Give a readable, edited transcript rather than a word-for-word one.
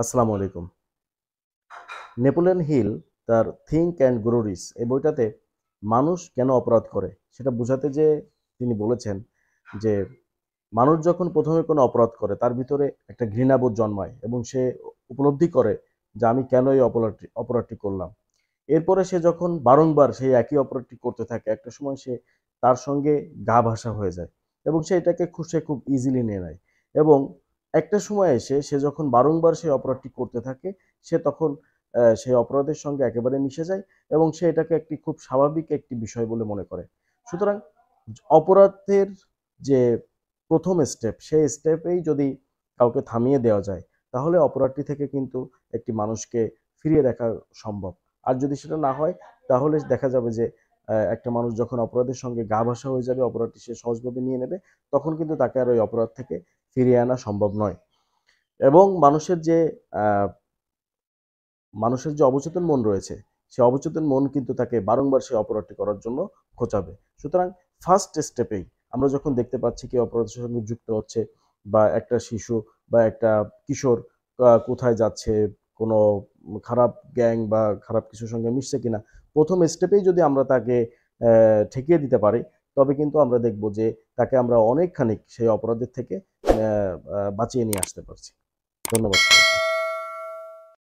আসসালামু আলাইকুম। Napoleon hill তার থিঙ্ক অ্যান্ড গ্রো রিচ এই বইটাতে মানুষ কেন অপরাধ করে সেটা বোঝাতে যে তিনি বলেছেন যে মানুষ যখন প্রথমে কোনো অপরাধ করে তার ভিতরে একটা ঘৃণাবোধ জন্মায় এবং সে উপলব্ধি করে যে আমি কেন এই অপরাধটি করলাম। এরপরে সে যখন বারংবার সেই একই অপরাধটি করতে থাকে একটা সময় সে তার সঙ্গে গা ভাসা হয়ে যায় এবং সে এটাকে সে খুব ইজিলি নিয়ে নেয় এবং একটা সময় এসে সে যখন বারংবার সেই অপরাধটি করতে থাকে সে তখন সেই অপরাধের সঙ্গে একেবারে মিশে যায় এবং সে এটাকে একটি খুব স্বাভাবিক একটি বিষয় বলে মনে করে। সুতরাং অপরাধের যে প্রথম স্টেপ সেই স্টেপেই যদি কাউকে থামিয়ে দেওয়া যায় তাহলে অপরাধটি থেকে কিন্তু একটি মানুষকে ফিরিয়ে রাখা সম্ভব। আর যদি সেটা না হয় তাহলে দেখা যাবে যে একটা মানুষ যখন অপরাধের সঙ্গে গা ভাসা হয়ে যাবে, অপরাধটি সে সহজভাবে নিয়ে নেবে, তখন কিন্তু তাকে আর ওই অপরাধ থেকে ফিরিয়ে আনা সম্ভব নয়। এবং মানুষের যে অবচেতন মন রয়েছে, সে অবচেতন মন কিন্তু তাকে বারংবার সেই অপরাধটি করার জন্য খোঁচাবে। সুতরাং ফার্স্ট স্টেপেই আমরা যখন দেখতে পাচ্ছি কেউ অপরাধের সঙ্গে যুক্ত হচ্ছে বা একটা শিশু বা একটা কিশোর কোথায় যাচ্ছে, কোনো খারাপ গ্যাং বা খারাপ কিছুর সঙ্গে মিশছে কিনা, প্রথম স্টেপেই যদি আমরা তাকে ঠেকিয়ে দিতে পারি, তবে কিন্তু আমরা দেখব যে তাকে আমরা অনেকখানি সেই অপরাধের থেকে বাঁচিয়ে নিয়ে আসতে পারছি। ধন্যবাদ।